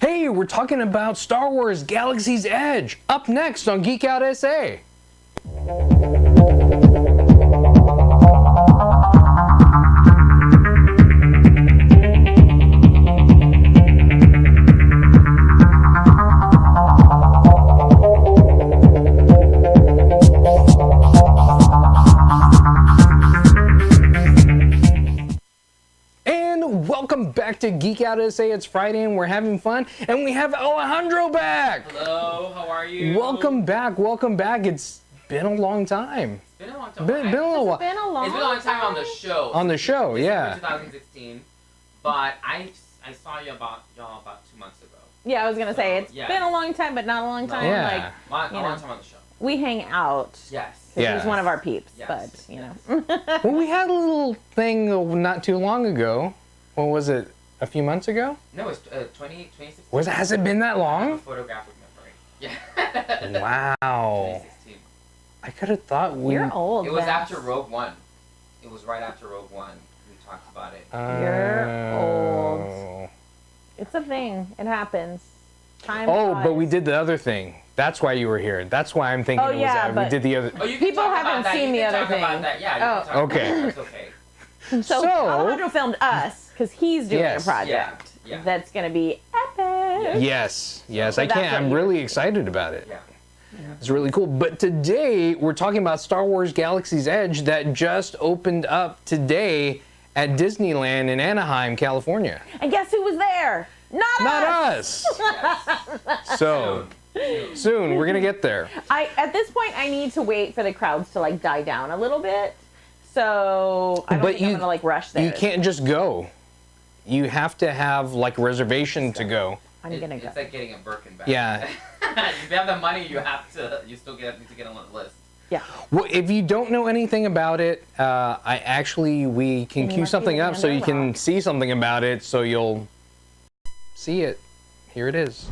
Hey, we're talking about Star Wars Galaxy's Edge, up next on Geek Out SA. Welcome back to Geek Out SA. It's Friday and we're having fun, and we have Alejandro back. Hello, how are you? Welcome back. It's been a long time. It's been a long time. Been a little while. It's been a long time on the show. On the show, yeah. 2016, but I saw y'all about 2 months ago. Yeah, I was gonna say it's been a long time, but not a long time. Yeah. Like a long time on the show. We hang out. Yes. Yeah. He's one of our peeps, Yes. but you know. Well, we had a little thing not too long ago. What was it? A few months ago? No, it's 2016. Has it been that I have a long? photographic memory. Yeah. Wow. 2016. I could have thought we. You're old. It was Max. after Rogue One. It was right after Rogue One. We talked about it. You're old. It's a thing. It happens. Time flies. But we did the other thing. That's why you were here. That's why I'm thinking Oh, it was yeah, that. We did the other. Oh, you can People talk haven't about that. seen You the can other talk thing. about that. Yeah, you can talk Okay. about that. That's okay. So Alejandro filmed us because he's doing Yes. a project Yeah. that's gonna be epic. Yes, yes, So I that's can't. what I'm you- really excited about it. Yeah. It's really cool. But today we're talking about Star Wars Galaxy's Edge that just opened up today at Disneyland in Anaheim, California. And guess who was there? Not us. So soon we're gonna get there. At this point I need to wait for the crowds to like die down a little bit. So I don't think I'm gonna like rush there. You can't just go. You have to have like a reservation to go. I'm gonna go. It's like getting a Birkin bag. Yeah. If you have the money, you still need to get on the list. Yeah. Well, if you don't know anything about it, we can cue something up so you can see something about it, so you'll see it. Here it is.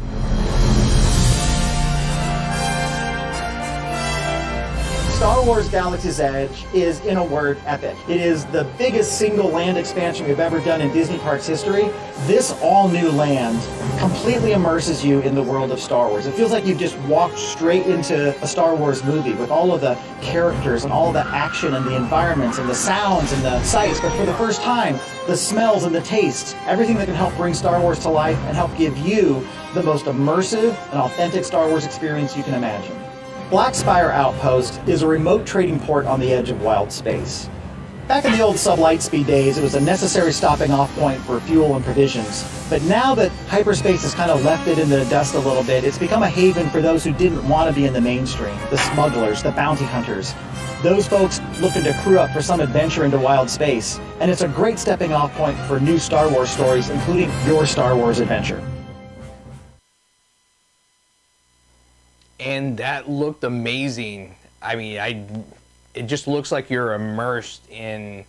Star Wars Galaxy's Edge is, in a word, epic. It is the biggest single land expansion we've ever done in Disney Parks history. This all-new land completely immerses you in the world of Star Wars. It feels like you've just walked straight into a Star Wars movie with all of the characters and all the action and the environments and the sounds and the sights, but for the first time, the smells and the tastes, everything that can help bring Star Wars to life and help give you the most immersive and authentic Star Wars experience you can imagine. Black Spire Outpost is a remote trading port on the edge of wild space. Back in the old sub-Lightspeed days, it was a necessary stopping off point for fuel and provisions. But now that hyperspace has kind of left it in the dust a little bit, it's become a haven for those who didn't want to be in the mainstream, the smugglers, the bounty hunters. Those folks looking to crew up for some adventure into wild space. And it's a great stepping off point for new Star Wars stories, including your Star Wars adventure. And that looked amazing. I mean, it just looks like you're immersed in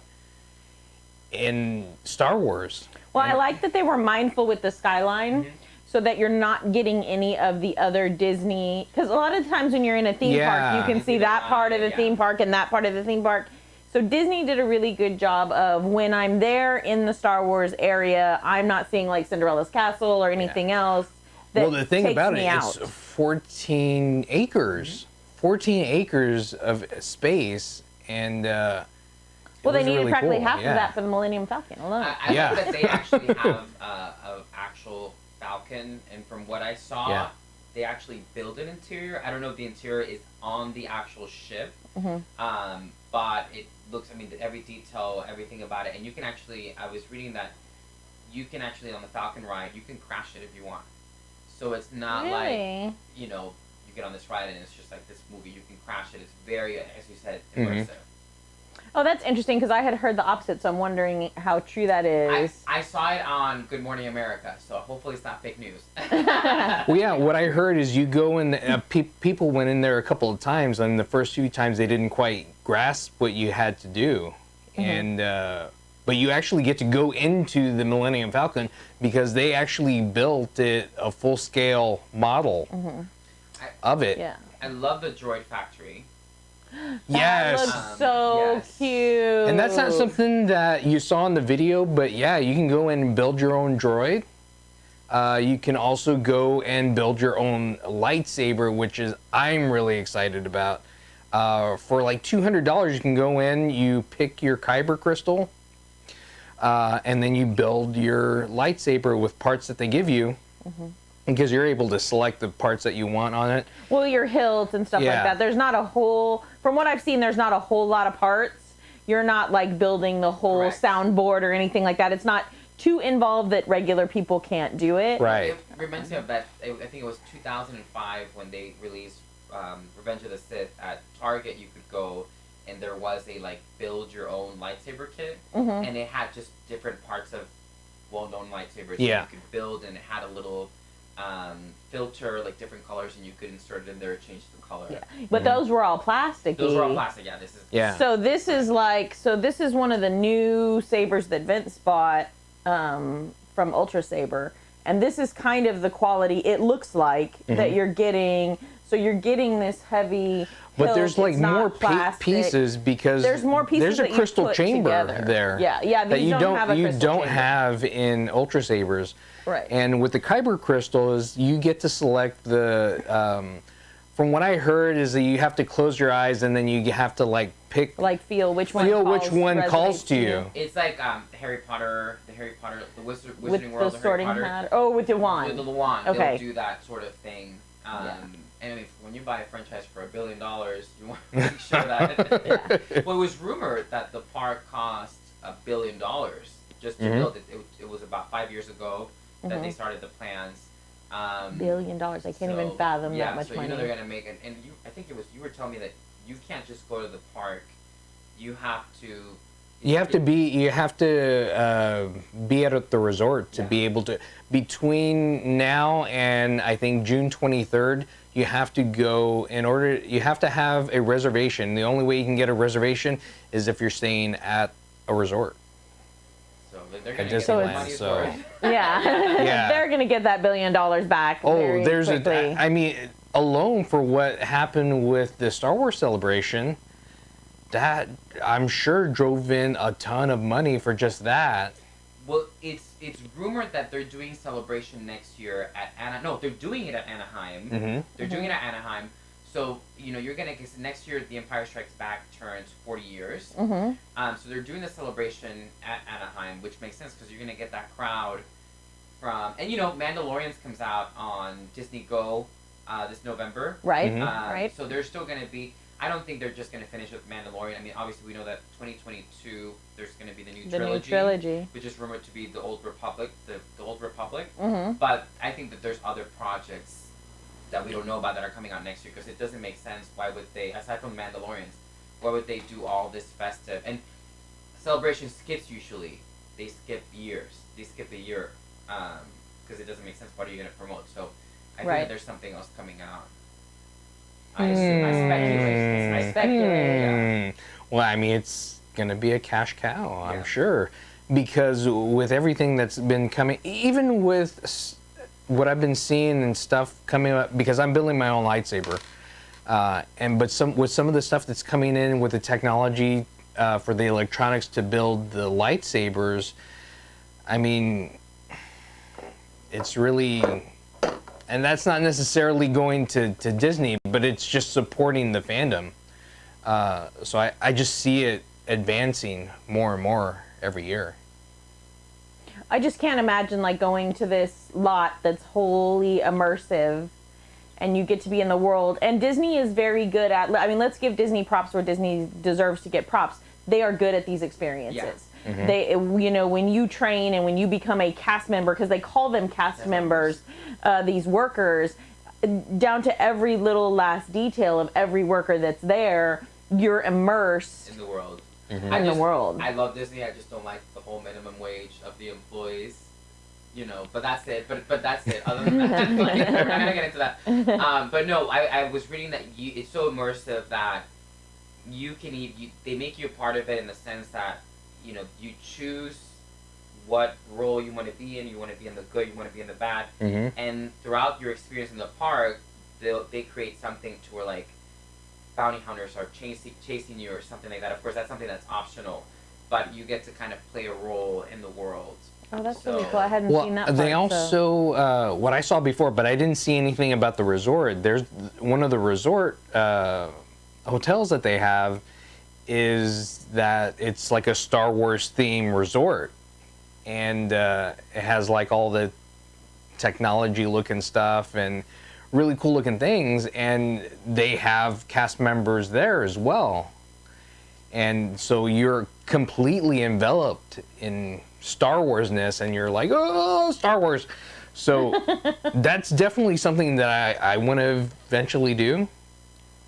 Star Wars. Well, I like that they were mindful with the skyline, so that you're not getting any of the other Disney. Because a lot of times when you're in a theme park, you can see that part of the theme park and that part of the theme park. So Disney did a really good job of when I'm there in the Star Wars area, I'm not seeing like Cinderella's castle or anything else. Well, the thing about it is 14 acres. 14 acres of space, and well, they needed really practically cool. half of that for the Millennium Falcon alone. I like that they actually have an actual Falcon, and from what I saw, they actually build an interior. I don't know if the interior is on the actual ship, but it looks, I mean, every detail, everything about it, and you can actually, I was reading that you can actually, on the Falcon ride, you can crash it if you want. So it's not like, you know, you get on this ride and it's just like this movie, you can crash it. It's very, as you said, immersive. Oh, that's interesting, because I had heard the opposite, so I'm wondering how true that is. I saw it on Good Morning America, so hopefully it's not fake news. Well, yeah, what I heard is you go in, people went in there a couple of times, and the first few times they didn't quite grasp what you had to do. And but you actually get to go into the Millennium Falcon because they actually built it a full-scale model of it. Yeah. I love the droid factory. Yes. That looks so cute. And that's not something that you saw in the video, but yeah, you can go in and build your own droid. You can also go and build your own lightsaber, which is I'm really excited about. For like $200, you can go in, you pick your kyber crystal, and then you build your lightsaber with parts that they give you, because you're able to select the parts that you want on it. Well, your hilt and stuff like that. There's not a whole, from what I've seen, there's not a whole lot of parts. You're not like building the whole soundboard or anything like that. It's not too involved that regular people can't do it. Right. It reminds me of that. I think it was 2005 when they released Revenge of the Sith. At Target, you could go, and there was a like build your own lightsaber kit, and it had just different parts of well-known lightsabers. Yeah. That you could build, and it had a little filter, like different colors, and you could insert it in there, change the color. Yeah. But those were all plastic. Those were all plastic. Yeah. This is. Yeah. So this is one of the new sabers that Vince bought from Ultra Saber, and this is kind of the quality it looks like that you're getting. So you're getting this heavy. But hilt. there's like It's not more plastic. pieces, because There's more pieces there's a that you crystal put chamber together. there. Yeah, that these you don't have a crystal chamber. have in Ultra Sabers. Right. And with the kyber crystal is you get to select the. From what I heard is that you have to close your eyes and then you have to like pick. Like feel which one. calls to you. It's like Harry Potter, the Wizarding With World the of Harry Sorting Potter. Hat. Oh, with the wand. With the wand, Okay. they'll do that sort of thing. And if, when you buy a franchise for $1 billion, you want to make sure that. Well, it was rumored that the park cost $1 billion just to build it. It was about 5 years ago that they started the plans. $1 billion. I can't even fathom that much so money. You know they're gonna make it, and I think it was you were telling me that you can't just go to the park. You have to. You have to be at the resort to be able to. Between now and I think June 23rd, you have to go you have to have a reservation. The only way you can get a reservation is if you're staying at a resort. So they're gonna get get money for it. Yeah. They're gonna get that $1 billion back. Very quickly. I mean, alone for what happened with the Star Wars celebration, that I'm sure drove in a ton of money for just that. Well, it's rumored that they're doing Celebration next year at Anaheim. No, they're doing it at Anaheim. They're doing it at Anaheim. So, you're going to guess next year The Empire Strikes Back turns 40 years. So they're doing the celebration at Anaheim, which makes sense because you're going to get that crowd from... And, Mandalorians comes out on Disney Go this November. Right, right. So they're still going to be... I don't think they're just going to finish with Mandalorian. I mean, obviously we know that 2022 there's going to be the new trilogy, which is rumored to be the Old Republic, the Old Republic. But I think that there's other projects that we don't know about that are coming out next year because it doesn't make sense. Why would they, aside from Mandalorians, why would they do all this festive and Celebration skips usually? They skip years. They skip a year because it doesn't make sense. What are you going to promote? So I think that there's something else coming out. I speculate. Well, I mean, it's going to be a cash cow, I'm sure. Because with everything that's been coming, even with what I've been seeing and stuff coming up, because I'm building my own lightsaber. But some of the stuff that's coming in with the technology for the electronics to build the lightsabers, I mean, it's really... And that's not necessarily going to Disney, but it's just supporting the fandom. So I just see it advancing more and more every year. I just can't imagine like going to this lot that's wholly immersive and you get to be in the world. And Disney is very good at, I mean, let's give Disney props where Disney deserves to get props. They are good at these experiences. They, when you train and when you become a cast member, because they call them cast members, these workers, down to every little last detail of every worker that's there, you're immersed in the world. In the world. I love Disney. I just don't like the whole minimum wage of the employees. But that's it. But that's it. Other than that, we're not gonna get into that. But no, I was reading that it's so immersive that you can they make you a part of it in the sense that you choose what role you want to be in. You want to be in the good. You want to be in the bad. And throughout your experience in the park, they create something to where like bounty hunters are chasing you or something like that. Of course, that's something that's optional, but you get to kind of play a role in the world. Oh, that's So- really cool. I hadn't seen that Well, they part, so- also what I saw before, but I didn't see anything about the resort. There's one of the resort hotels that they have is that it's like a Star Wars theme resort, and it has like all the technology looking stuff and really cool looking things, and they have cast members there as well. And so you're completely enveloped in Star Warsness, and you're like, oh, Star Wars. So that's definitely something that I want to eventually do.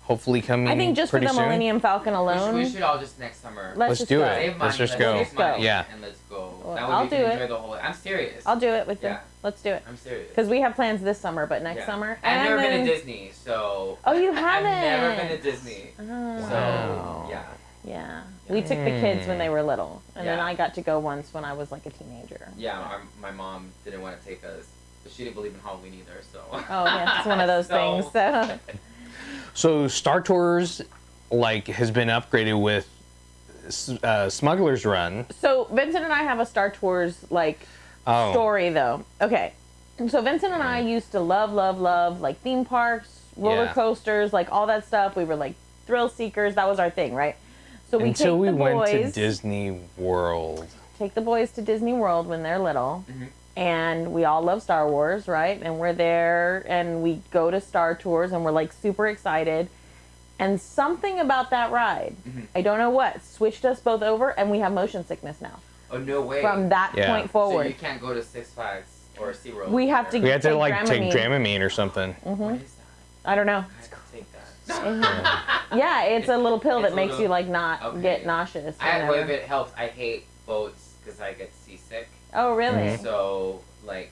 Hopefully coming I think just for pretty the soon. Millennium Falcon alone. We should all just next summer. Let's just do go. it. Save money. Let's just let's go. save money, Yeah. And let's go. Well, that way I'll we can do enjoy it. the whole. I'm serious. I'll do it with you. Yeah. Let's do it. I'm serious. Because we have plans this summer, but next Yeah. summer. I've never then- been to Disney, so. Oh, you I've never haven't? been to Disney. Oh. So, yeah. Yeah. We took the kids when they were little, and then Yeah. I got to go once when I was like a teenager. Yeah, my mom didn't want to take us, but she didn't believe in Halloween either, so. Oh, yeah. It's one of those So- things. So. So Star Tours, like, has been upgraded with Smuggler's Run. So Vincent and I have a Star Tours like Oh. story though. Okay. So Vincent and I used to love like theme parks, roller Yeah. coasters, like all that stuff. We were like thrill seekers. That was our thing, right? So we Until take we the went boys, to Disney World. take the boys to Disney World when they're little. Mhm. And we all love Star Wars, right? And we're there and we go to Star Tours and we're like super excited. And something about that ride, I don't know what, switched us both over and we have motion sickness now. Oh, no way. From that Yeah. point So forward. you can't go to Six Flags or SeaWorld. We have to We had to Take like take Dramamine. Dramamine or something. What is that? I don't know. I have to take that. Yeah, it's a little pill It's that a makes little- you like not okay. get nauseous. or Well, if whatever. it helps, I hate boats because I get seasick. Oh, really? So, like,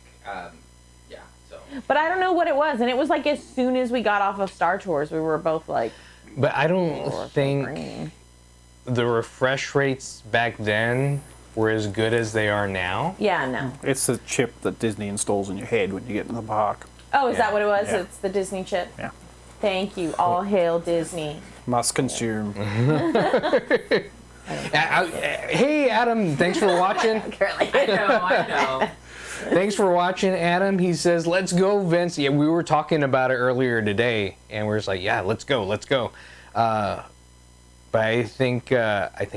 yeah, so. But I don't know what it was, and it was like as soon as we got off of Star Tours, we were both like, But I don't "Oh, so think green." the refresh rates back then were as good as they are now. Yeah, no. It's the chip that Disney installs in your head when you get in the park. Oh, is that what it was? Yeah. It's the Disney chip. Yeah. Thank you. All hail Disney. Must consume. Hey, Adam, thanks for watching. I know. Thanks for watching, Adam. He says, let's go, Vince. Yeah, we were talking about it earlier today, and we're just like, yeah, let's go. But I think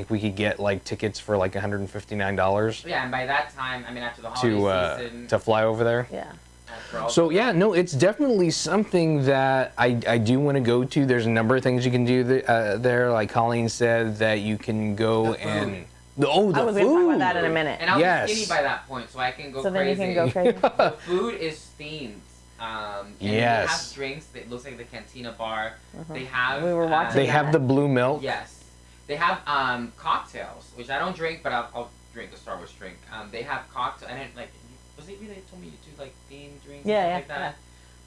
we could get like tickets for like $159 Yeah, and by that time, I mean, after the holiday season. to fly over there. Yeah. after all So yeah, no, it's definitely something that I do want to go to. There's a number of things you can do there. Like Colleen said, that you can go The food. and the I was going to talk about that in a minute. And I'll Yes. be skinny by that point, so I can go So then crazy. you can go crazy. The food is themed. And they Yes. have drinks that looks like the Cantina bar. They have. We were watching They have the blue milk. Yes. They have cocktails, which I don't drink, but I'll drink a Star Wars drink. They have cocktails. I didn't like. Was it you that told me to do like themed drinks? Yeah, and stuff like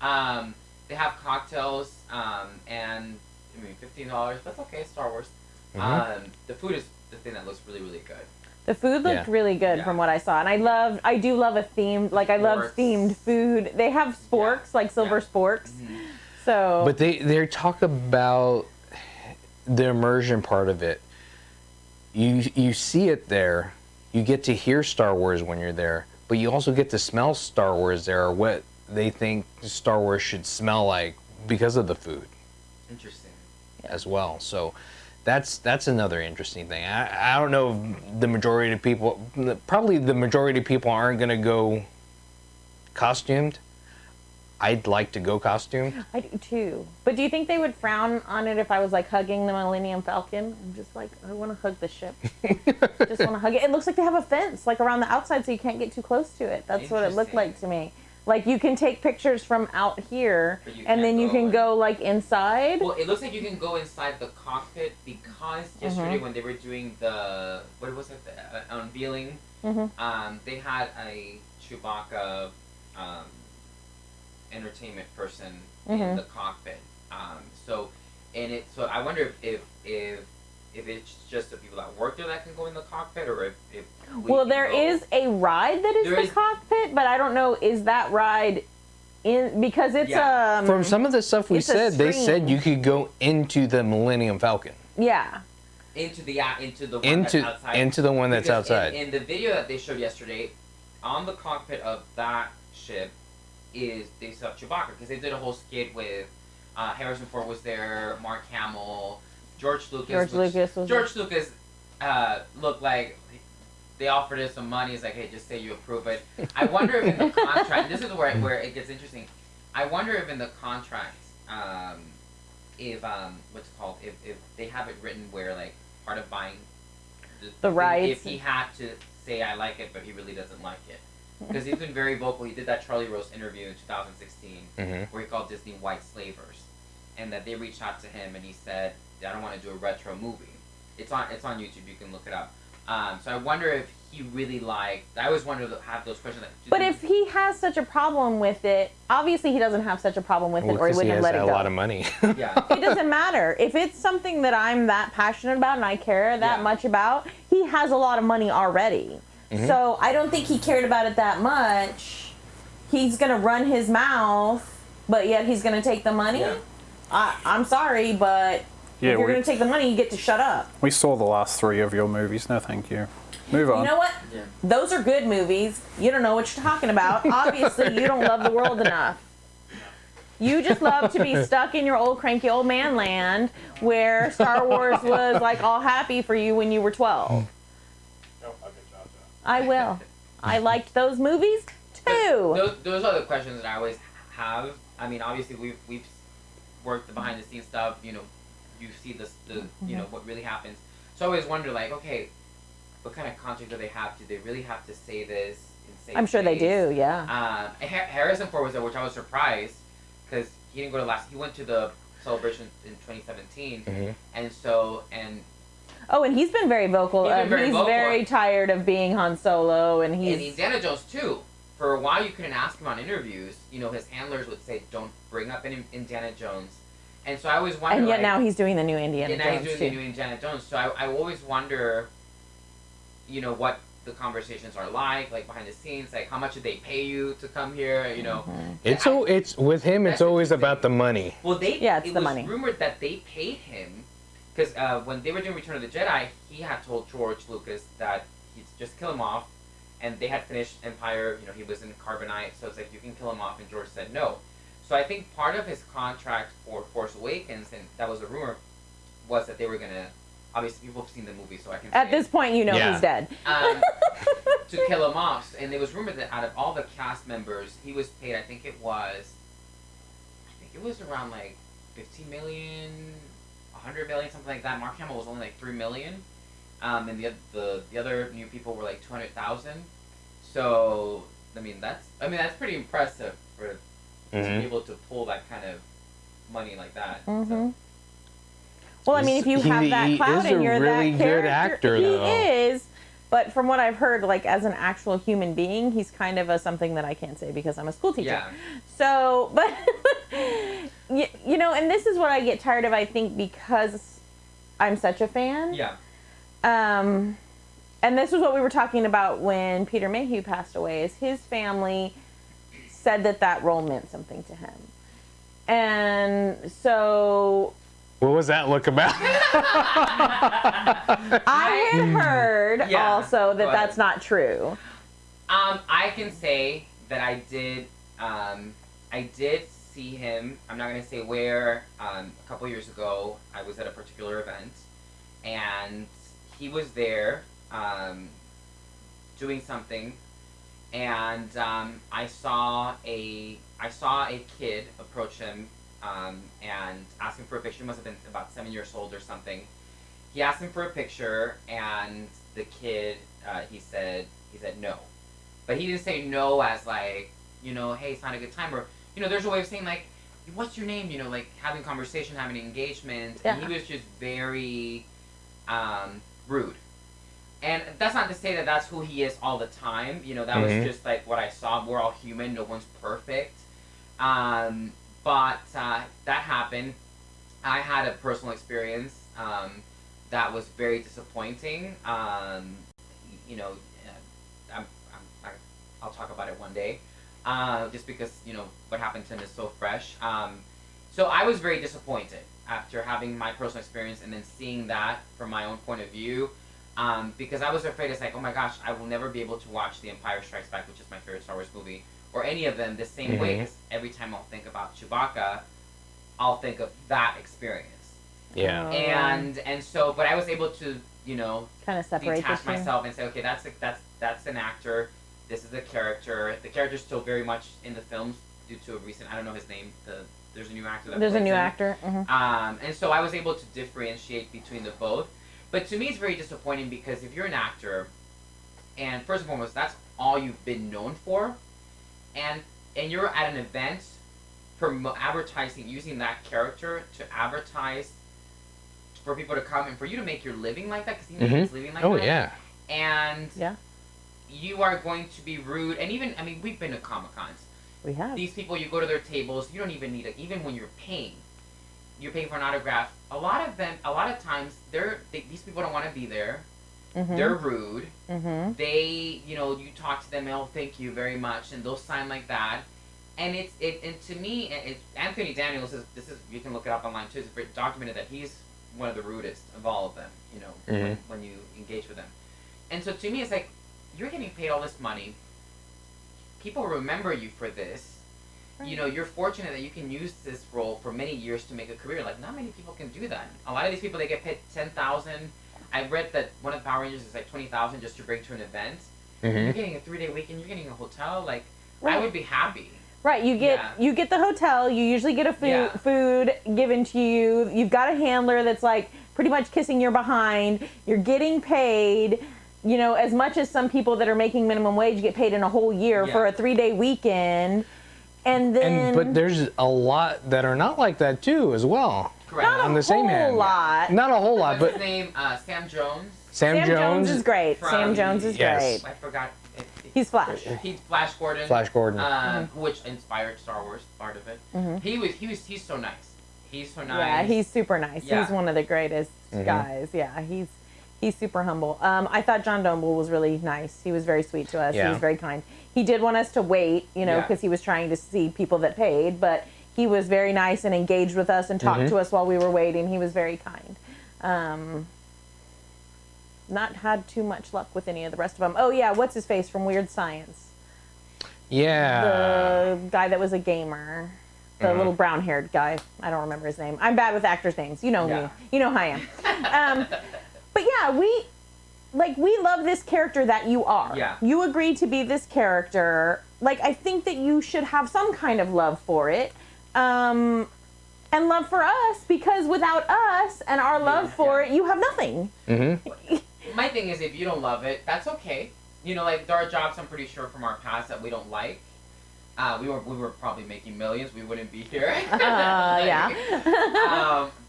that. They have cocktails, and I mean $15. That's okay. Star Wars. The food is the thing that looks really, really good. The food looked Yeah. really good Yeah. from what I saw, and I do love a themed, like I love Sporks. themed food. They have sporks, like silver Yeah. sporks. So, But they talk about the immersion part of it. You see it there. You get to hear Star Wars when you're there, but you also get to smell Star Wars there, or what they think Star Wars should smell like because of the food Interesting. as well. So that's another interesting thing. I don't know if the majority of people, probably the majority of people aren't going to go costumed. I'd like to go costumed. I do too. But do you think they would frown on it if I was like hugging the Millennium Falcon? I'm just like, I want to hug the ship. Just want to hug it. It looks like they have a fence like around the outside so you can't get too close to it. That's what it looked like to me. Like you can take pictures from out here But you and then can't you go can in. go like inside. Well, it looks like you can go inside the cockpit because yesterday when they were doing the what was it, the unveiling, they had a Chewbacca entertainment person in the cockpit. So I wonder if it's just the people that work there that can go in the cockpit, or if we Well, can there go. is a ride that is There the is- cockpit, but I don't know, is that ride in, because it's, Yeah. From some of the stuff we it's a said, they said screen. you could go into the Millennium Falcon. yeah. into the one Into that's outside. into the one that's Because outside. In the video that they showed yesterday, on the cockpit of that ship is they set up Chewbacca because they did a whole skit with Harrison Ford was there, Mark Hamill, George Lucas. George Lucas looked like they offered us some money. It's like, hey, just say you approve it. I wonder if in the contract, this is where it gets interesting. I wonder if in the contract, if they have it written where like part of buying the rights, if he had to say I like it, but he really doesn't like it. Because he's been very vocal. He did that Charlie Rose interview in 2016 where he called Disney white slavers, and that they reached out to him and he said, I don't want to do a retro movie. It's on YouTube. You can look it up. So I wonder if he really liked. I always wonder to have those questions. But if he has such a problem with it, obviously he doesn't have such a problem with it, or he wouldn't have let it go. He has a lot of money. Yeah. It doesn't matter. If it's something that I'm that passionate about and I care that much about, he has a lot of money already. So I don't think he cared about it that much. He's going to run his mouth, but yet he's going to take the money? Yeah. I'm sorry, but if you're going to take the money, you get to shut up. We saw the last 3 of your movies. No, thank you. Move on. You know what? Yeah. Those are good movies. You don't know what you're talking about. Obviously, you don't love the world enough. You just love to be stuck in your old cranky old man land where Star Wars was like all happy for you when you were 12. I will. I liked those movies too. Those are the questions that I always have. I mean, obviously we've worked the behind the scenes stuff. You know, you see the you know what really happens. So I always wonder, like, okay, what kind of contract do they have? Do they really have to say this? I'm sure they do. Yeah. Harrison Ford was there, which I was surprised because he didn't go to he went to the celebration in 2017, and so. Oh, and he's been very vocal. He's very tired of being Han Solo, and he's... And Indiana Jones, too. For a while, you couldn't ask him on interviews. You know, his handlers would say, don't bring up Indiana Jones. And so I always wonder... And yet now he's doing the new Indiana Jones, now he's doing the new Indiana Jones. So I always wonder, you know, what the conversations are like behind the scenes. Like, how much did they pay you to come here, you know? It's with him, it's always about the money. Well, it's the money. It was rumored that they paid him... Because when they were doing Return of the Jedi, he had told George Lucas that he'd just kill him off, and they had finished Empire. You know, he was in Carbonite, so it's like, you can kill him off, and George said no. So I think part of his contract for Force Awakens, and that was a rumor, was that they were gonna. Obviously, people have seen the movie, so I can. At this point, you know he's dead. To kill him off, and it was rumored that out of all the cast members, he was paid. I think it was around like 15 million. 100 million, something like that. Mark Hamill was only like 3 million, and the other new people were like 200,000. So I mean that's pretty impressive for to be able to pull that kind of money like that. So. Well, I mean, if you have that clout and you're really that good character, actor, though. He is. But from what I've heard, like as an actual human being, he's kind of something that I can't say because I'm a school teacher. Yeah. So, but you know, and this is what I get tired of. I think because I'm such a fan. Yeah. And this was what we were talking about when Peter Mayhew passed away. Is his family said that role meant something to him, and so. What was that look about? I had heard also that that's not true. I can say that I did see him. I'm not going to say where. A couple years ago, I was at a particular event, and he was there doing something, and I saw a kid approach him. And asked him for a picture. He must have been about 7 years old or something. He asked him for a picture, and the kid, he said no. But he didn't say no as like, you know, hey, it's not a good time. Or, you know, there's a way of saying like, what's your name? You know, like having conversation, having engagement. Yeah. And he was just very rude. And that's not to say that that's who he is all the time. You know, that was just like what I saw. We're all human. No one's perfect. But that happened. I had a personal experience that was very disappointing. You know, I'll talk about it one day, just because, you know, what happened to him is so fresh. So I was very disappointed after having my personal experience and then seeing that from my own point of view. Because I was afraid, it's like, oh my gosh, I will never be able to watch The Empire Strikes Back, which is my favorite Star Wars movie, or any of them the same way. 'Cause every time I'll think about Chewbacca, I'll think of that experience. Yeah. And so, but I was able to, kind of separate detach the two. myself and say, okay, that's an actor. This is the character. The character's still very much in the films due to a recent, I don't know his name. There's a new actor. There's a plays new him. actor. And so I was able to differentiate between the both. But to me, it's very disappointing because if you're an actor, and first and foremost, that's all you've been known for, and you're at an event advertising, using that character to advertise for people to come and for you to make your living like that, because he makes his living like that. Oh, yeah. And Yeah, you are going to be rude. And even, I mean, we've been to Comic-Cons. we have. These people, you go to their tables, you don't even need it. Even when you're paying for an autograph. A lot of times, these people don't want to be there. They're rude. They, you talk to them, oh, thank you very much, and they'll sign like that. And and to me, it's Anthony Daniels this is you can look it up online too. It's documented that he's one of the rudest of all of them. When you engage with them. And so to me, it's like, you're getting paid all this money. People remember you for this. Right. You're fortunate that you can use this role for many years to make a career. Like, not many people can do that. A lot of these people, they get paid $10,000. I read that one of the Power Rangers is like $20,000 just to bring to an event. You're getting a 3-day weekend. You're getting a hotel. Like, I would be happy. Right, you get the hotel. You usually get a food given to you. You've got a handler that's like pretty much kissing your behind. You're getting paid, as much as some people that are making minimum wage get paid in a whole year for a 3-day weekend. And then, but there's a lot that are not like that too, as well. Correct. Not on a the same whole hand. lot. Not a whole lot, What's but his name? Sam Jones. Sam Jones is great. Sam Jones is yes. great. I forgot. He's Flash. He's Flash Gordon. Flash Gordon. Which inspired Star Wars, part of it. He's so nice. He's so nice. Yeah, he's super nice. Yeah. He's one of the greatest guys. Yeah, he's super humble. I thought John Doble was really nice. He was very sweet to us. Yeah. He was very kind. He did want us to wait, because he was trying to see people that paid, but he was very nice and engaged with us and talked to us while we were waiting. He was very kind. Not had too much luck with any of the rest of them. Oh yeah, what's his face from Weird Science? Yeah. The guy that was a gamer. The little brown-haired guy. I don't remember his name. I'm bad with actors' names. You know me. You know how I am. But yeah, we love this character that you are. Yeah. You agreed to be this character. Like, I think that you should have some kind of love for it. And love for us, because without us and our love for it, you have nothing. My thing is, if you don't love it, that's okay. Like, there are jobs I'm pretty sure from our past that we don't like. We were probably making millions. We wouldn't be here.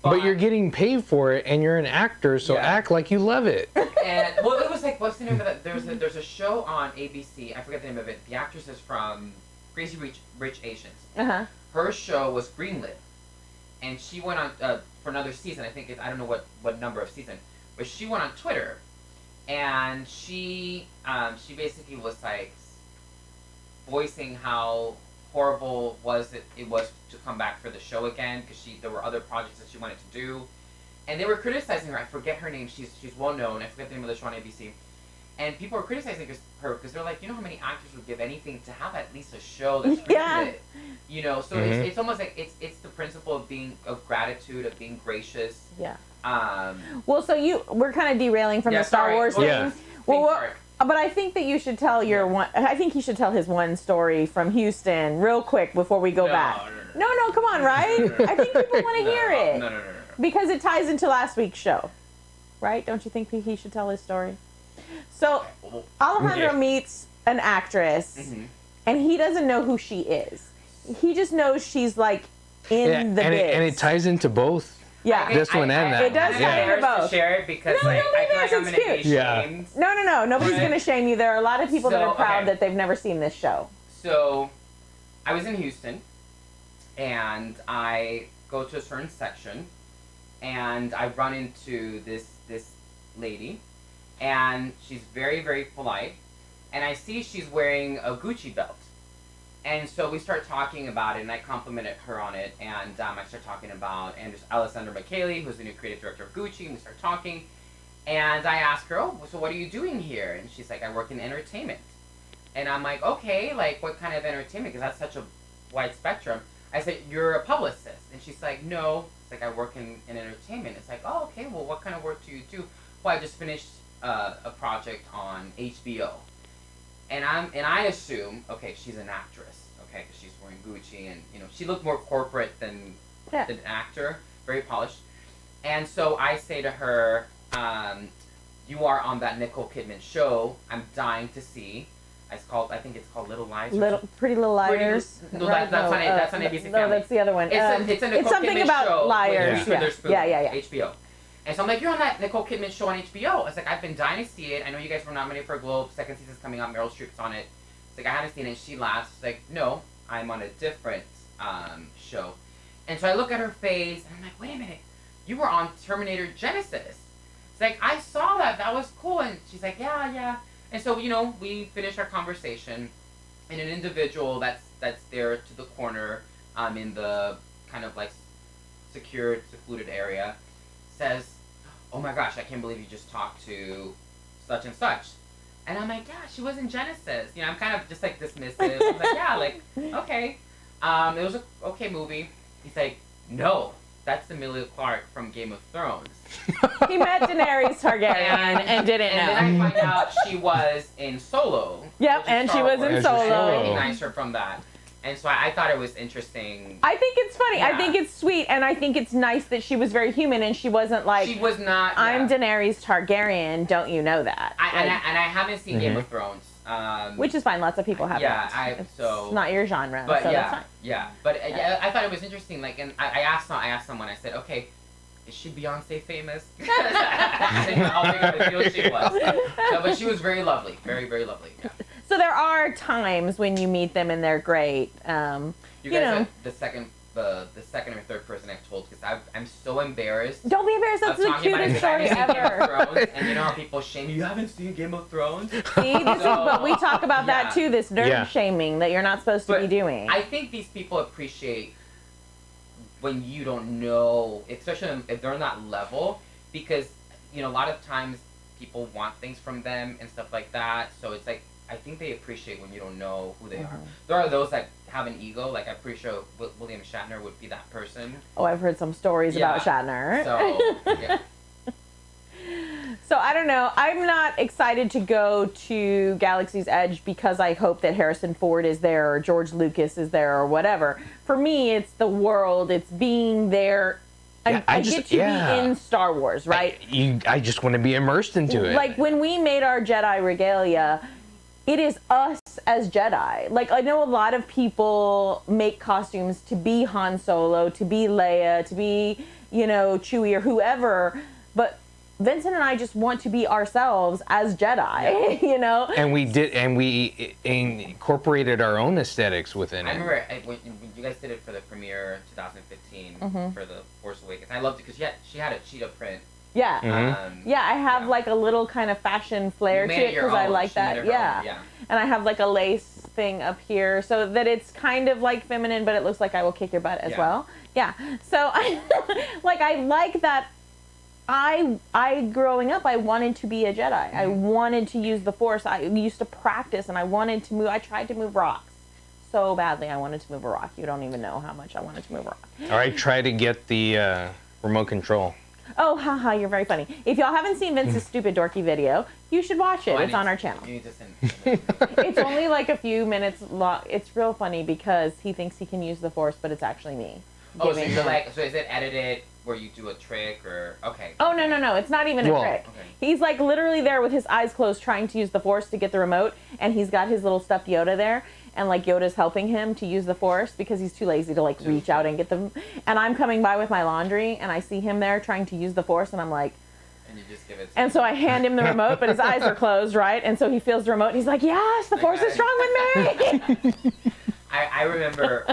But you're getting paid for it, and you're an actor, so act like you love it. And well, it was like, what's the name of that? There's a show on ABC. I forget the name of it. The actress is from Crazy Rich Asians. Her show was greenlit, and she went on for another season. I think I don't know what number of season, but she went on Twitter, and she basically was like voicing how horrible it was to come back for the show again, because there were other projects that she wanted to do, and they were criticizing her. I forget her name. She's well known. I forget the name of the show on ABC, and people were criticizing her because they're like, how many actors would give anything to have at least a show that's greenlit? So it's almost like it's the principle of gratitude, of being gracious. Yeah. Well, so we're kind of derailing from the Star Wars thing. Yeah. But I think that you should tell your one. I think he should tell his one story from Houston real quick before we go back. No, come on, right? I think people want to hear it. No. Because it ties into last week's show, right? Don't you think he should tell his story? So Alejandro meets an actress, and he doesn't know who she is. He just knows she's like in the biz. And it ties into both. Yeah, this one and that. It does tie into both. To share it because I feel like I'm gonna be shamed. No. Nobody's gonna shame you. There are a lot of people that are proud that they've never seen this show. So, I was in Houston, and I go to a certain section, and I run into this lady, and she's very, very polite, and I see she's wearing a Gucci belt. And so we start talking about it, and I complimented her on it, and I start talking about Alessandro Michele, who's the new creative director of Gucci, and we start talking, And I asked her, oh, so what are you doing here? And she's like, I work in entertainment. And I'm like, okay, like what kind of entertainment? Because that's such a wide spectrum. I said, you're a publicist. And she's like, no. It's like, I work in entertainment. It's like, oh, okay, well, what kind of work do you do? Well, I just finished a project on HBO. And I assume, okay, she's an actress, okay, because she's wearing Gucci and, she looked more corporate than an actor, very polished. And so I say to her, you are on that Nicole Kidman show. I'm dying to see. I think it's called Little Lies. Pretty Little Liars. That's on ABC Family. No, that's the other one. It's a Nicole something Kidman about show liars. Yeah. HBO. And so I'm like, you're on that Nicole Kidman show on HBO. It's like, I've been dying to see it. I know you guys were nominated for a Globe. Second season's coming out. Meryl Streep's on it. It's like, I haven't seen it. And she laughs. She's like, no, I'm on a different show. And so I look at her face, and I'm like, wait a minute. You were on Terminator Genesis. It's like, I saw that. That was cool. And she's like, yeah. And so, we finish our conversation, and an individual that's there to the corner in the kind of like secured, secluded area says, oh my gosh, I can't believe you just talked to such and such. And I'm like, yeah, she was in Genesis. I'm kind of just like dismissive. I'm like, yeah, like, okay. It was a okay movie. He's like, no, that's Emilia Clarke from Game of Thrones. He met Daenerys Targaryen and didn't know. And then I find out she was in Solo. Yep, and she was in Solo. I recognize her from that. And so I thought it was interesting. I think it's funny. Yeah. I think it's sweet, and I think it's nice that she was very human, and she wasn't like, she was not. I'm Daenerys Targaryen. Don't you know that? And I haven't seen Game of Thrones. Which is fine. Lots of people haven't. Yeah, it's not your genre, but so that's fine. Yeah, but I thought it was interesting. Like, and I asked someone. I said, okay, is she Beyonce famous? How big of a deal she was. No, but she was very lovely, very very lovely. Yeah. So there are times when you meet them and they're great. You guys are the second or third person I've told, because I'm so embarrassed. Don't be embarrassed. That's the cutest story ever. And you know how people shame you haven't seen Game of Thrones? See, but we talk about that too. This nerd shaming that you're not supposed to be doing. I think these people appreciate when you don't know, especially if they're on that level, because a lot of times people want things from them and stuff like that. So it's like, I think they appreciate when you don't know who they are. There are those that have an ego, like I'm pretty sure William Shatner would be that person. Oh, I've heard some stories about Shatner. So, yeah. So I don't know. I'm not excited to go to Galaxy's Edge because I hope that Harrison Ford is there or George Lucas is there or whatever. For me, it's the world. It's being there. I get to be in Star Wars, right? I just want to be immersed into it. Like when we made our Jedi regalia, it is us as Jedi. Like, I know a lot of people make costumes to be Han Solo, to be Leia, to be, Chewie or whoever, but Vincent and I just want to be ourselves as Jedi, And we incorporated our own aesthetics within it. I remember when you guys did it for the premiere 2015 for the Force Awakens. I loved it because she had a cheetah print. Yeah. I have like a little kind of fashion flair to it because I like that. Yeah. And I have like a lace thing up here so that it's kind of like feminine, but it looks like I will kick your butt as well. Yeah. So I like that. I growing up, I wanted to be a Jedi. I wanted to use the Force. I used to practice and I wanted to move. I tried to move rocks so badly. I wanted to move a rock. You don't even know how much I wanted to move a rock. All right, try to get the remote control. Oh, haha, you're very funny. If y'all haven't seen Vince's stupid dorky video, you should watch it. It's on our channel. You need to send It's only like a few minutes long. It's real funny because he thinks he can use the Force, but it's actually me. Oh, so is it edited where you do a trick or okay? Oh no, it's not even a trick. Okay. He's like literally there with his eyes closed trying to use the Force to get the remote, and he's got his little stuffed Yoda there, and like Yoda's helping him to use the Force because he's too lazy to like reach out and get them. And I'm coming by with my laundry, and I see him there trying to use the Force, and I'm like. And you just give it. And so I hand him the remote, but his eyes are closed, right? And so he feels the remote, and he's like, "Yes, the Force is strong with me." I remember,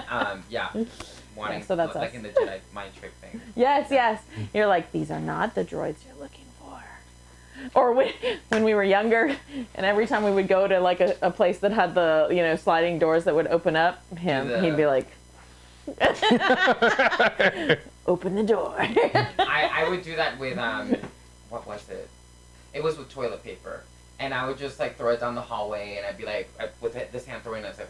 wanting so that's like us. in the Jedi mind trick thing. Yes. You're like, these are not the droids you're looking for. Or when we were younger, and every time we would go to like a place that had the sliding doors that would open up, he'd be like, "Open the door." I would do that with what was it? It was with toilet paper, and I would just like throw it down the hallway, and I'd be like, with this hand throwing it, I was like.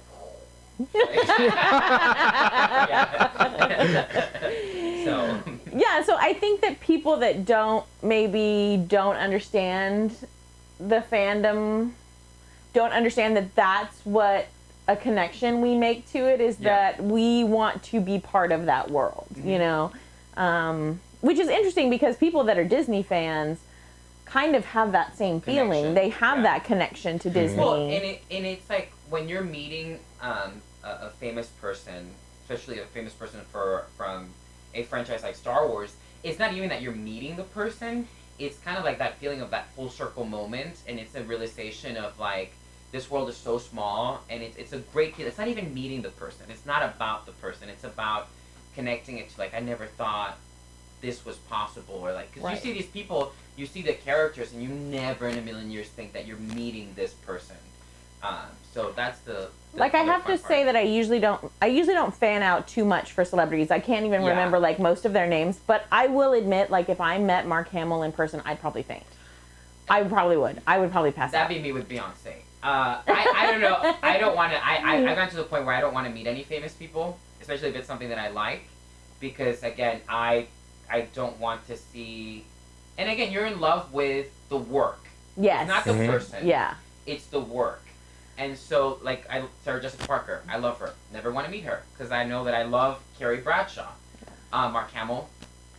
So. Yeah, so I think that people that maybe don't understand the fandom, don't understand that that's what a connection we make to it is that we want to be part of that world, you know? Which is interesting because people that are Disney fans kind of have that same feeling. They have that connection to Disney. Well, and it's like when you're meeting a famous person, especially a famous person from a franchise like Star Wars, it's not even that you're meeting the person. It's kind of like that feeling of that full circle moment, and it's a realization of like, this world is so small, and it's a great feel. It's not even meeting the person. It's not about the person. It's about connecting it to like, I never thought this was possible, or like, because you see these people, you see the characters, and you never in a million years think that you're meeting this person. So that's the like I have to say that I usually don't fan out too much for celebrities. I can't even remember like most of their names, but I will admit, like if I met Mark Hamill in person, I'd probably faint. I probably would. I would probably pass out. That'd be me with Beyonce. I don't know. I don't want to. I've gotten to the point where I don't want to meet any famous people, especially if it's something that I like, because again, I don't want to see. And again, you're in love with the work. Yes. It's not the person. Yeah. It's the work. And so, like, Sarah Jessica Parker, I love her. Never want to meet her because I know that I love Carrie Bradshaw. Mark Hamill,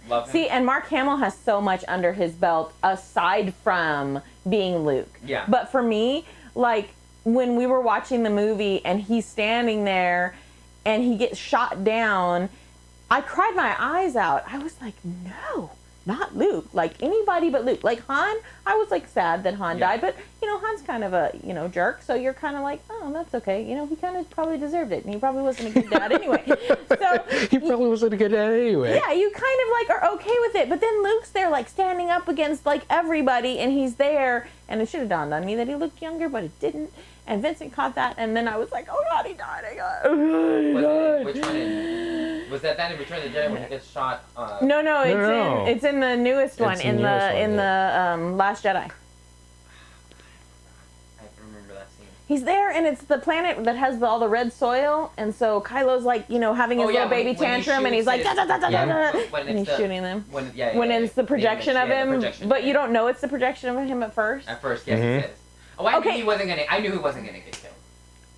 love him. See, and Mark Hamill has so much under his belt aside from being Luke. Yeah. But for me, like, when we were watching the movie and he's standing there and he gets shot down, I cried my eyes out. I was like, no, not Luke. Like, anybody but Luke. Like, Han, I was, like, sad that Han died. But, you know, Han's kind of a, you know, jerk. So you're kind of like, oh, that's okay. You know, he kind of probably deserved it. And he probably wasn't a good dad anyway. So he probably wasn't a good dad anyway. Yeah, you kind of, like, are okay with it. But then Luke's there, like, standing up against, like, everybody. And he's there. And it should have dawned on me that he looked younger, but it didn't. And Vincent caught that. And then I was like, oh, God, he died. Which one? Was that in Return of the Jedi when he gets shot? No, it's in the newest one, in the Last Jedi. I remember that scene. He's there, and it's the planet that has all the red soil, and so Kylo's like, you know, having his little baby tantrum, and he's like, da da da da da, and he's shooting them. When it's the projection of him, but you don't know it's the projection of him at first. At first, yes, it is. Oh, I knew he wasn't gonna get killed.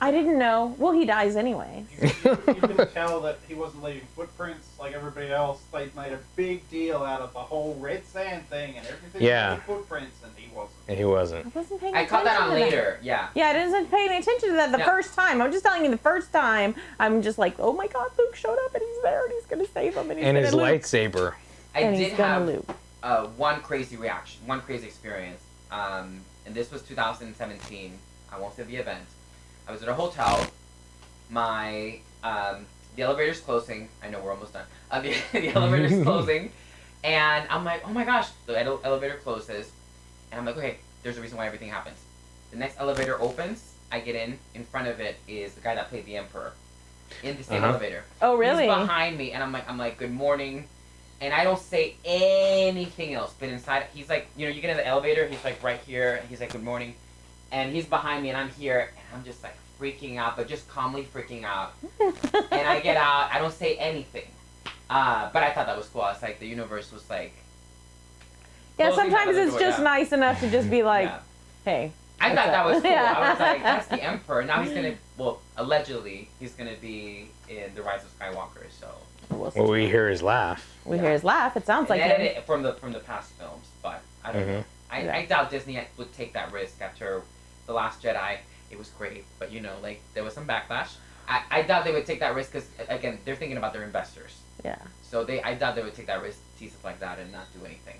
I didn't know. Well, he dies anyway. You can tell that he wasn't leaving footprints like everybody else. They made a big deal out of the whole red sand thing and everything. Yeah. Footprints, and he wasn't. And he wasn't. I wasn't paying I attention caught that on to later. Yeah. Yeah, I didn't pay any attention to that the first time. I'm just telling you, the first time, I'm just like, oh my God, Luke showed up and he's there and he's gonna save him and his lightsaber. I did have one crazy reaction, one crazy experience, and this was 2017. I won't say the event. I was at a hotel. The elevator's closing. I know we're almost done. The elevator's closing, and I'm like, oh my gosh, the elevator closes, and I'm like, okay, there's a reason why everything happens. The next elevator opens. I get in front of it is the guy that played the Emperor, in the same elevator. Oh really? He's behind me, and I'm like, good morning. And I don't say anything else. But inside, he's like, you know, you get in the elevator, he's like right here, and he's like, good morning. And he's behind me, and I'm here, and I'm just like freaking out, but just calmly freaking out. And I get out, I don't say anything. But I thought that was cool. I was like, the universe was like... Yeah, sometimes it's just nice enough to just be like, hey. I thought that was cool. I was like, that's the Emperor. Now he's going to, well, allegedly, he's going to be in The Rise of Skywalker, so... Well, we hear his laugh. We hear his laugh. It sounds like him. From the past films, but I don't know. I doubt Disney would take that risk after The Last Jedi. It was great, but you know, like there was some backlash. I doubt they would take that risk because again, they're thinking about their investors. Yeah. So I doubt they would take that risk, tease stuff like that, and not do anything.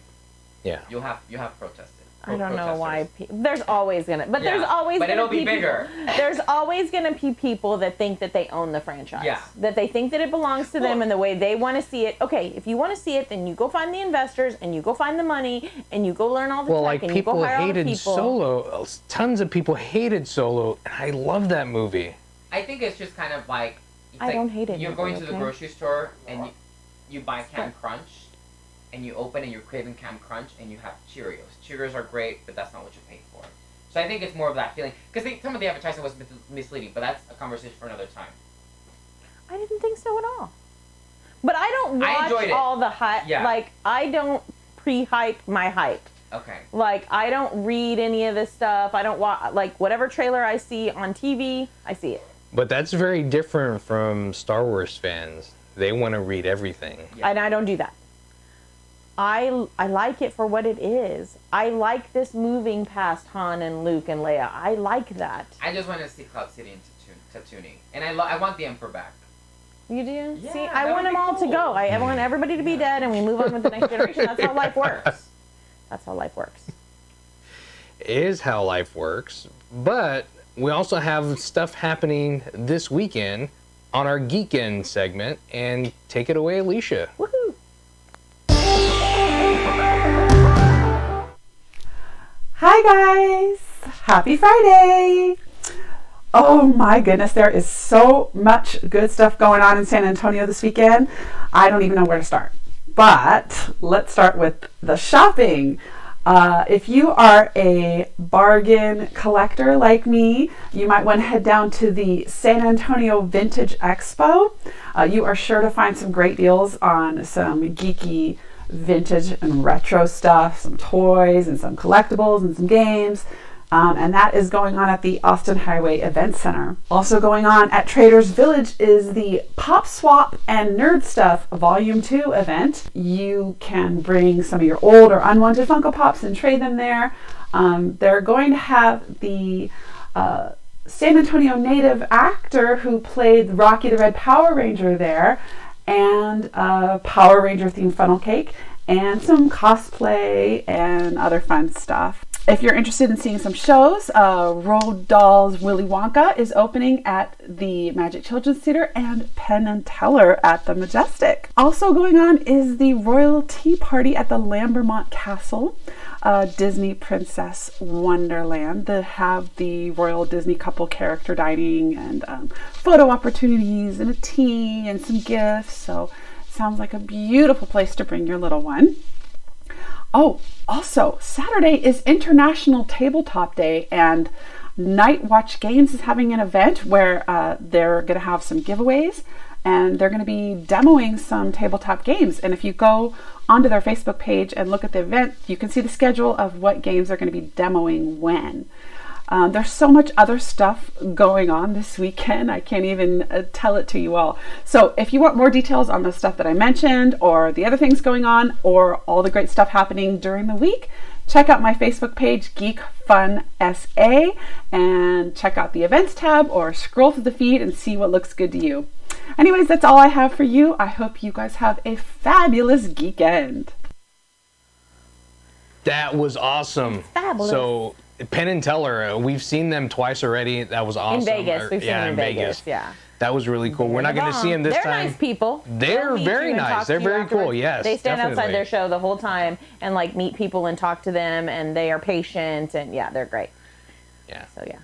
Yeah. You have protested. I don't know why. There's always gonna, but there's always. But gonna it'll be bigger. There's always gonna be people that think that they own the franchise. Yeah. That they think that it belongs to them and the way they want to see it. Okay, if you want to see it, then you go find the investors and you go find the money and you go learn all the tech and you go hire all the people. People hated Solo. Tons of people hated Solo, and I love that movie. I think it's just kind of like. I don't hate it. You're going to the grocery store and you buy Cap'n Crunch. and you open and you're craving Cam Crunch and you have Cheerios. Cheerios are great, but that's not what you paid for. So I think it's more of that feeling. Because some of the advertising was misleading, but that's a conversation for another time. I didn't think so at all. But I don't I enjoyed watch it. all the hype. Yeah. Like, I don't pre-hype my hype. Okay. Like, I don't read any of this stuff. I don't watch, like, whatever trailer I see on TV, I see it. But that's very different from Star Wars fans. They want to read everything. Yeah. And I don't do that. I like it for what it is. I like this moving past Han and Luke and Leia. I like that. I just want to see Cloud City and Tatooine. And I want the Emperor back. You do? Yeah, See, that I want would them be all to cool. go. I want everybody to be dead and we move on with the next generation. That's how life works. That's how life works. It is how life works. But we also have stuff happening this weekend on our Geekend segment. And take it away, Alicia. Woohoo! Hi guys! Happy Friday! Oh my goodness, there is so much good stuff going on in San Antonio this weekend. I don't even know where to start. But let's start with the shopping. If you are a bargain collector like me, you might want to head down to the San Antonio Vintage Expo. You are sure to find some great deals on some geeky vintage and retro stuff, some toys and some collectibles and some games. And that is going on at the Austin Highway Event Center. Also going on at Traders Village is the Pop Swap and Nerd Stuff Volume 2 event. You can bring some of your old or unwanted Funko Pops and trade them there. They're going to have the San Antonio native actor who played Rocky the Red Power Ranger there, and a Power Ranger themed funnel cake, and some cosplay and other fun stuff. If you're interested in seeing some shows, Roald Dahl's Willy Wonka is opening at the Magic Children's Theater and Penn and Teller at the Majestic. Also going on is the Royal Tea Party at the Lambermont Castle, Disney Princess Wonderland. They have the Royal Disney couple character dining and photo opportunities and a tea and some gifts. So sounds like a beautiful place to bring your little one. Oh, also, Saturday is International Tabletop Day, and Night Watch Games is having an event where they're going to have some giveaways, and they're going to be demoing some tabletop games. And if you go onto their Facebook page and look at the event, you can see the schedule of what games they're going to be demoing when. There's so much other stuff going on this weekend. I can't even tell it to you all. So if you want more details on the stuff that I mentioned, or the other things going on, or all the great stuff happening during the week, check out my Facebook page, Geek Fun SA, and check out the events tab, or scroll through the feed and see what looks good to you. Anyways, that's all I have for you. I hope you guys have a fabulous geekend. That was awesome. Fabulous. So Penn and Teller, we've seen them twice already. That was awesome. In Vegas. We've seen them in Vegas. Yeah. That was really cool. We're not going to see them this They're time. nice people. They're They'll meet very you and nice. talk They're to you very cool. afterwards. Yes, They stand outside definitely. their show the whole time and like meet people and talk to them, and they are patient, and yeah, they're great. Yeah. So yeah.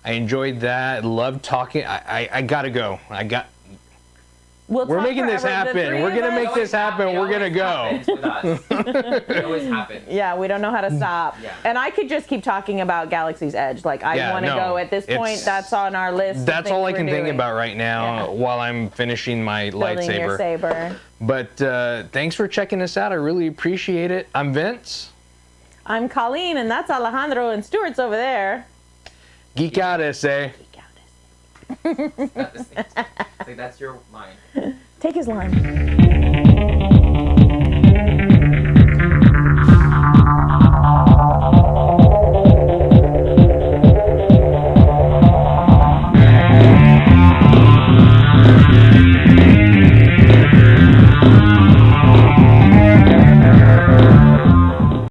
I enjoyed that. Loved talking. I got to go. We're We're making this happen. We're going to make this happen. We're going to go. It always happens. Yeah, we don't know how to stop. Yeah. And I could just keep talking about Galaxy's Edge. Like, I want to go at this point. It's- That's on our list. of That's things all I we're can think doing. about right now while I'm finishing my Building your lightsaber. saber. But thanks for checking us out. I really appreciate it. I'm Vince. I'm Colleen, and that's Alejandro, and Stuart's over there. Geek out, SA. It's not the same. It's like, that's your line. Take his line.